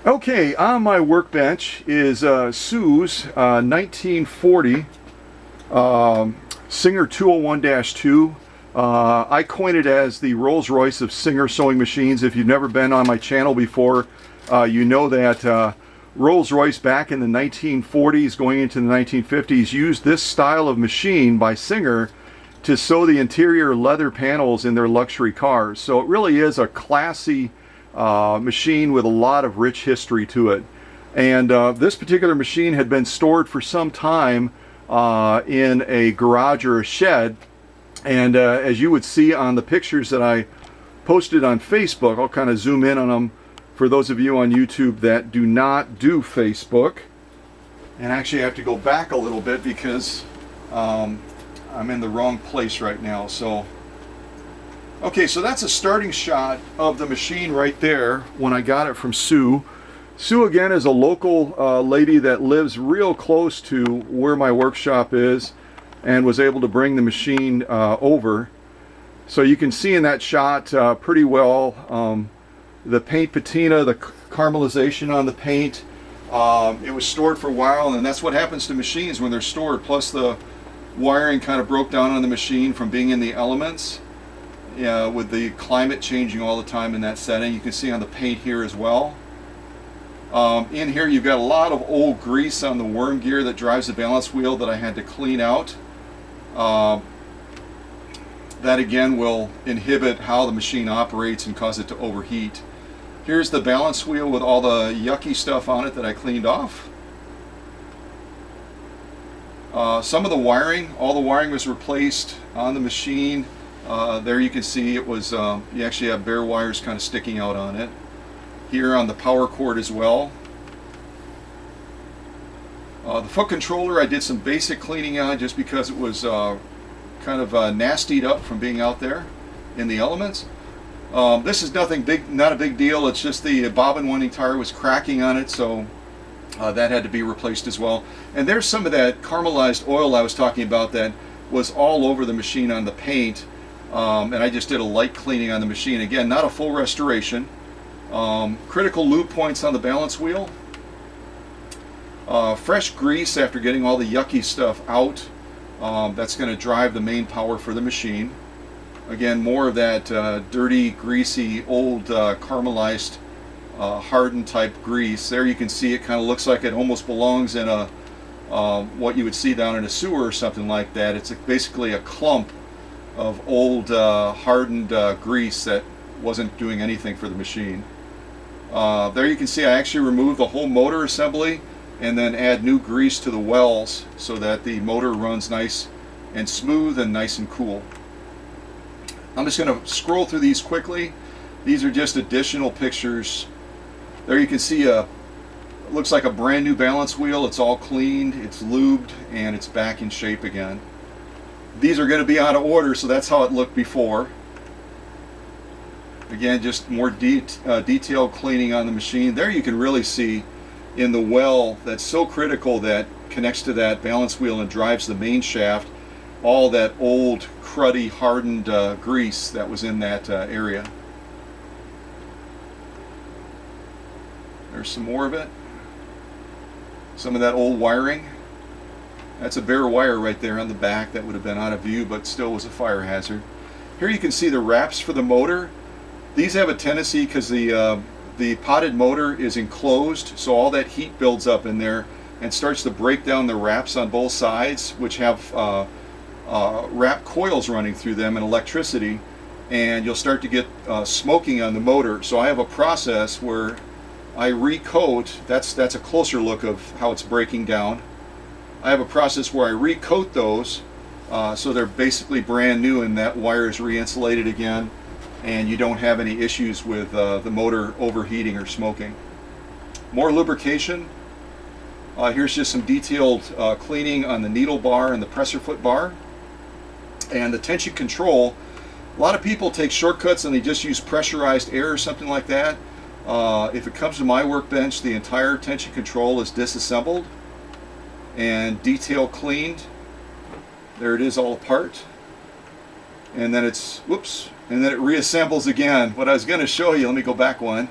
Okay, on my workbench is Sue's 1940 Singer 201-2. I coined it as the Rolls Royce of Singer sewing machines. If you've never been on my channel before, you know that Rolls Royce back in the 1940s going into the 1950s used this style of machine by Singer to sew the interior leather panels in their luxury cars. So it really is a classy machine with a lot of rich history to it. And this particular machine had been stored for some time in a garage or a shed. And as you would see on the pictures that I posted on Facebook, I'll kind of zoom in on them for those of you on YouTube that do not do Facebook. And actually I have to go back a little bit because I'm in the wrong place right now. So okay, so that's a starting shot of the machine right there when I got it from Sue. Sue, again, is a local lady that lives real close to where my workshop is and was able to bring the machine over. So you can see in that shot pretty well the paint patina, the caramelization on the paint. It was stored for a while, and that's what happens to machines when they're stored. Plus the wiring kind of broke down on the machine from being in the elements. With the climate changing all the time in that setting. You can see on the paint here as well. In here you've got a lot of old grease on the worm gear that drives the balance wheel that I had to clean out. That again will inhibit how the machine operates and cause it to overheat. Here's the balance wheel with all the yucky stuff on it that I cleaned off. Some of the wiring, all the wiring was replaced on the machine. There you can see it was, you actually have bare wires kind of sticking out on it. Here on the power cord as well. The foot controller I did some basic cleaning on just because it was kind of nastied up from being out there in the elements. This is nothing big, not a big deal. It's just the bobbin winding tire was cracking on it, so that had to be replaced as well. And there's some of that caramelized oil I was talking about that was all over the machine on the paint. And I just did a light cleaning on the machine. Again, not a full restoration. Critical loop points on the balance wheel. Fresh grease after getting all the yucky stuff out. That's going to drive the main power for the machine. Again, more of that dirty, greasy, old caramelized, hardened type grease. There you can see it kind of looks like it almost belongs in a what you would see down in a sewer or something like that. It's basically a clump of old hardened grease that wasn't doing anything for the machine. There you can see I actually removed the whole motor assembly and then add new grease to the wells so that the motor runs nice and smooth and nice and cool. I'm just going to scroll through these quickly. These are just additional pictures. There you can see it looks like a brand new balance wheel. It's all cleaned, it's lubed, and it's back in shape again. These are going to be out of order, so that's how it looked before. Again, just more detailed cleaning on the machine. There you can really see in the well that's so critical that connects to that balance wheel and drives the main shaft, all that old, cruddy, hardened grease that was in that area. There's some more of it. Some of that old wiring. That's a bare wire right there on the back that would have been out of view but still was a fire hazard. Here you can see the wraps for the motor. These have a tendency, because the potted motor is enclosed, so all that heat builds up in there and starts to break down the wraps on both sides, which have wrap coils running through them and electricity, and you'll start to get smoking on the motor. So I have a process where I recoat. That's a closer look of how it's breaking down. I have a process where I recoat those so they're basically brand new and that wire is re-insulated again, and you don't have any issues with the motor overheating or smoking. More lubrication. Here's just some detailed cleaning on the needle bar and the presser foot bar. And the tension control. A lot of people take shortcuts and they just use pressurized air or something like that. If it comes to my workbench, the entire tension control is disassembled and detail cleaned. There it is, all apart. And then it's, whoops, and then it reassembles again. What I was going to show you, let me go back one.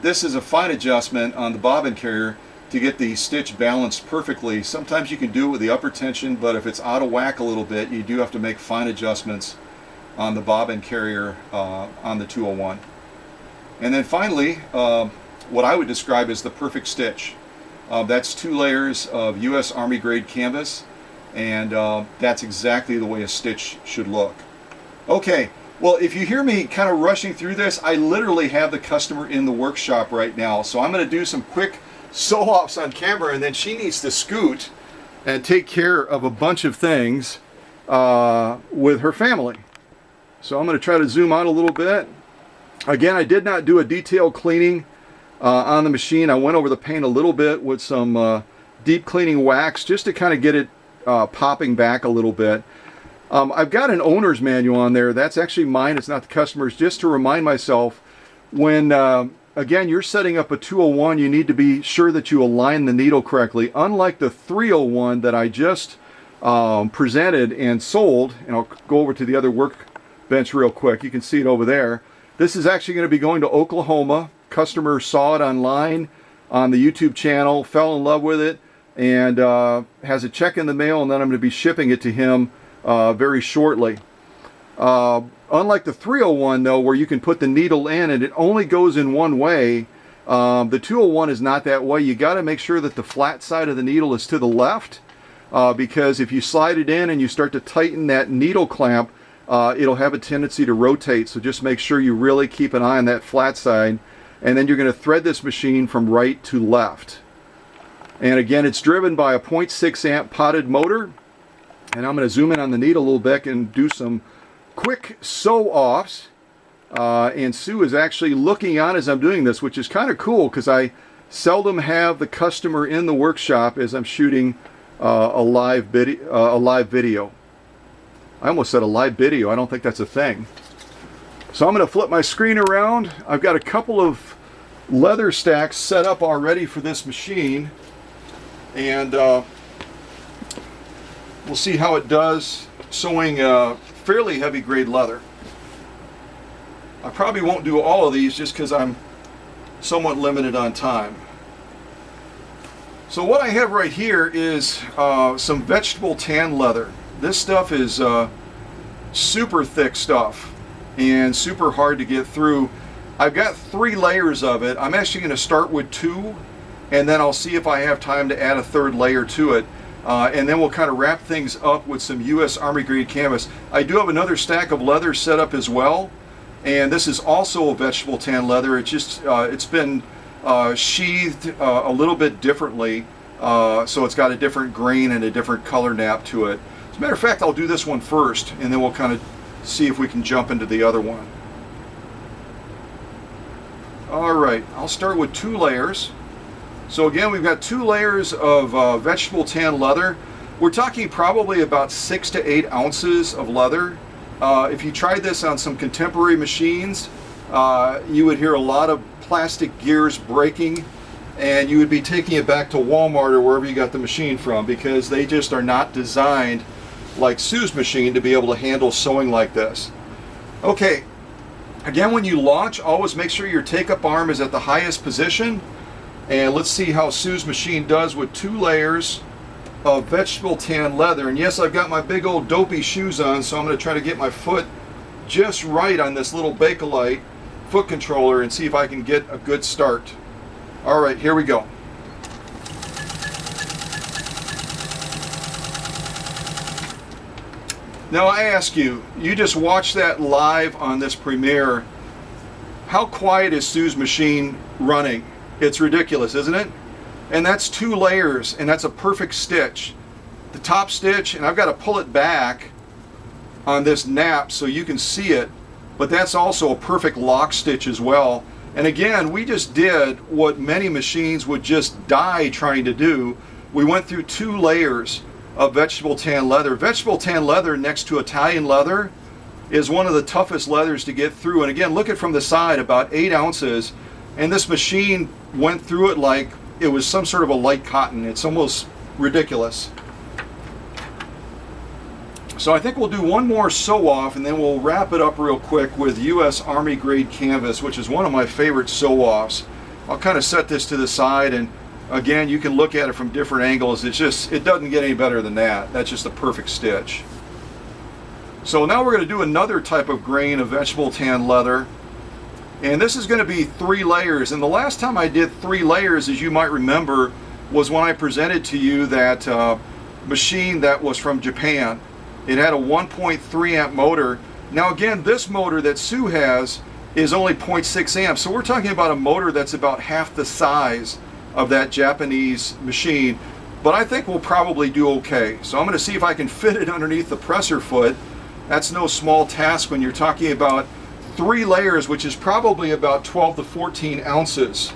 This is a fine adjustment on the bobbin carrier to get the stitch balanced perfectly. Sometimes you can do it with the upper tension, but if it's out of whack a little bit, you do have to make fine adjustments on the bobbin carrier on the 201. And then finally, what I would describe as the perfect stitch. That's 2 layers of US Army grade canvas, and that's exactly the way a stitch should look. Okay, well, if you hear me kind of rushing through this, I literally have the customer in the workshop right now, so I'm going to do some quick sew-offs on camera, and then she needs to scoot and take care of a bunch of things with her family. So I'm going to try to zoom out a little bit. Again, I did not do a detailed cleaning on the machine. I went over the paint a little bit with some deep cleaning wax just to kind of get it popping back a little bit. I've got an owner's manual on there. That's actually mine. It's not the customer's. Just to remind myself, when again you're setting up a 201, you need to be sure that you align the needle correctly. Unlike the 301 that I just presented and sold, and I'll go over to the other workbench real quick. You can see it over there. This is actually going to be going to Oklahoma. Customer saw it online on the YouTube channel, fell in love with it, and has a check in the mail, and then I'm going to be shipping it to him very shortly. Unlike the 301 though, where you can put the needle in and it only goes in one way, the 201 is not that way. You got to make sure that the flat side of the needle is to the left, because if you slide it in and you start to tighten that needle clamp, it'll have a tendency to rotate. So just make sure you really keep an eye on that flat side, and then you're going to thread this machine from right to left. And again, it's driven by a 0.6 amp potted motor. And I'm going to zoom in on the needle a little bit and do some quick sew-offs. And Sue is actually looking on as I'm doing this, which is kind of cool because I seldom have the customer in the workshop as I'm shooting a live video. I almost said a live video. I don't think that's a thing. So I'm going to flip my screen around. I've got a couple of leather stacks set up already for this machine. And we'll see how it does sewing fairly heavy grade leather. I probably won't do all of these just because I'm somewhat limited on time. So what I have right here is some vegetable tan leather. This stuff is super thick stuff and super hard to get through. I've got 3 layers of it. I'm actually going to start with 2, and then I'll see if I have time to add a 3rd layer to it. And then we'll kind of wrap things up with some US Army grade canvas. I do have another stack of leather set up as well, and this is also a vegetable tan leather. It's just it's been sheathed a little bit differently, so it's got a different grain and a different color nap to it. As a matter of fact, I'll do this one first, and then we'll kind of see if we can jump into the other one. All right, I'll start with 2 layers. So again, we've got 2 layers of vegetable tan leather. We're talking probably about 6 to 8 ounces of leather. If you tried this on some contemporary machines, you would hear a lot of plastic gears breaking, and you would be taking it back to Walmart or wherever you got the machine from, because they just are not designed like Sue's machine to be able to handle sewing like this. Okay, again, when you launch, always make sure your take-up arm is at the highest position. And let's see how Sue's machine does with 2 layers of vegetable tan leather. And yes, I've got my big old dopey shoes on, so I'm going to try to get my foot just right on this little Bakelite foot controller and see if I can get a good start. All right, here we go. Now I ask you, you just watched that live on this premiere. How quiet is Sue's machine running? It's ridiculous, isn't it? And that's 2 layers, and that's a perfect stitch. The top stitch, and I've got to pull it back on this nap so you can see it, but that's also a perfect lock stitch as well. And again, we just did what many machines would just die trying to do. We went through 2 layers of vegetable tan leather. Vegetable tan leather next to Italian leather is one of the toughest leathers to get through. And again, look at from the side, about 8 ounces. And this machine went through it like it was some sort of a light cotton. It's almost ridiculous. So I think we'll do one more sew off and then we'll wrap it up real quick with US Army grade canvas, which is one of my favorite sew offs. I'll kind of set this to the side, and again, you can look at it from different angles. It doesn't get any better than that. That's just a perfect stitch. So now we're going to do another type of grain of vegetable tan leather, and this is going to be 3 layers. And the last time I did 3 layers, as you might remember, was when I presented to you that machine that was from Japan. It had a 1.3 amp motor. Now again, this motor that Sue has is only 0.6 amps, so we're talking about a motor that's about half the size of that Japanese machine, but I think we'll probably do okay. So I'm going to see if I can fit it underneath the presser foot. That's no small task when you're talking about 3 layers, which is probably about 12 to 14 ounces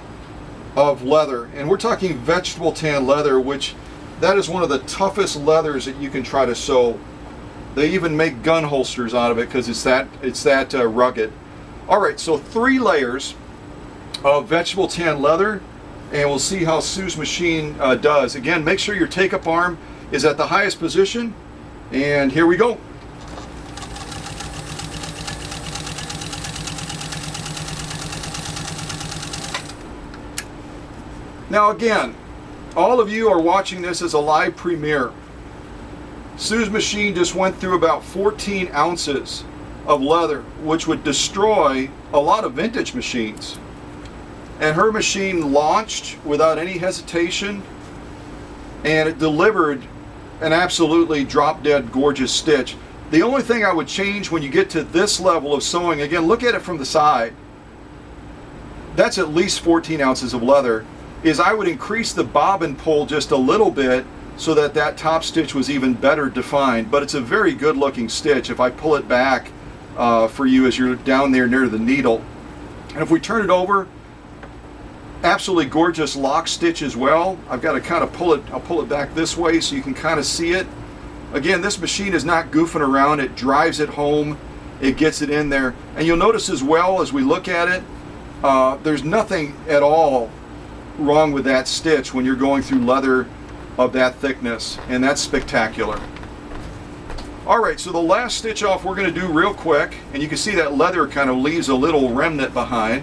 of leather. And we're talking vegetable tan leather, which that is one of the toughest leathers that you can try to sew. They even make gun holsters out of it because it's that rugged. All right, so 3 layers of vegetable tan leather, and we'll see how Sue's machine does. Again, make sure your take-up arm is at the highest position, and here we go. Now again, all of you are watching this as a live premiere. Sue's machine just went through about 14 ounces of leather, which would destroy a lot of vintage machines. And her machine launched without any hesitation, and it delivered an absolutely drop-dead gorgeous stitch. The only thing I would change when you get to this level of sewing, again, look at it from the side. That's at least 14 ounces of leather, is I would increase the bobbin pull just a little bit so that that top stitch was even better defined. But it's a very good looking stitch if I pull it back for you as you're down there near the needle. And if we turn it over, absolutely gorgeous lock stitch as well. I've got to kind of pull it, I'll pull it back this way so you can kind of see it. Again, this machine is not goofing around. It drives it home, it gets it in there. And you'll notice as well as we look at it, there's nothing at all wrong with that stitch when you're going through leather of that thickness, and that's spectacular. All right, so the last stitch off we're going to do real quick, and you can see that leather kind of leaves a little remnant behind,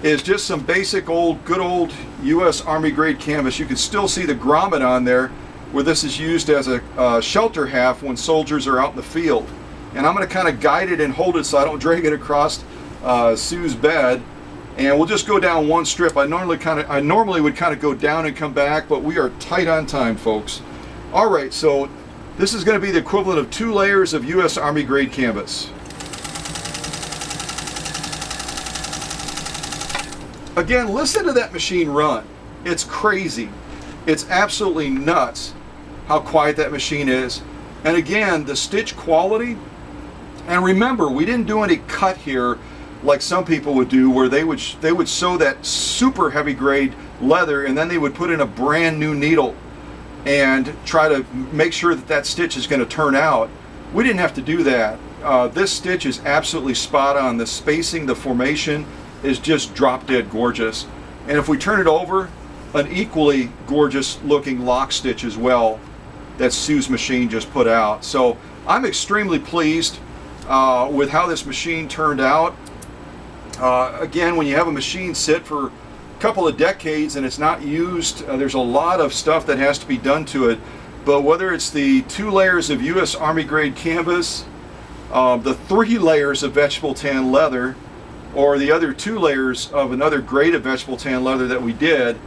is just some basic good old US Army grade canvas. You can still see the grommet on there where this is used as a shelter half when soldiers are out in the field. And I'm going to kind of guide it and hold it so I don't drag it across Sue's bed. And we'll just go down one strip. I normally would kind of go down and come back, but we are tight on time, folks. All right, so this is going to be the equivalent of 2 layers of US Army grade canvas. Again, listen to that machine run. It's crazy. It's absolutely nuts how quiet that machine is. And again, the stitch quality. And remember, we didn't do any cut here like some people would do, where they would sew that super heavy grade leather and then they would put in a brand new needle and try to make sure that that stitch is going to turn out. We didn't have to do that. This stitch is absolutely spot on. The spacing, the formation is just drop dead gorgeous. And if we turn it over, an equally gorgeous looking lock stitch as well that Sue's machine just put out. So I'm extremely pleased with how this machine turned out. Again, when you have a machine sit for a couple of decades and it's not used, there's a lot of stuff that has to be done to it. But whether it's the 2 layers of US Army grade canvas, the 3 layers of vegetable tan leather, or the other 2 layers of another grade of vegetable tan leather that we did,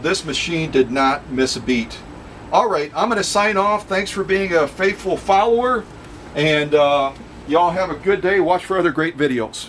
this machine did not miss a beat. All right, I'm going to sign off. Thanks for being a faithful follower, and y'all have a good day. Watch for other great videos.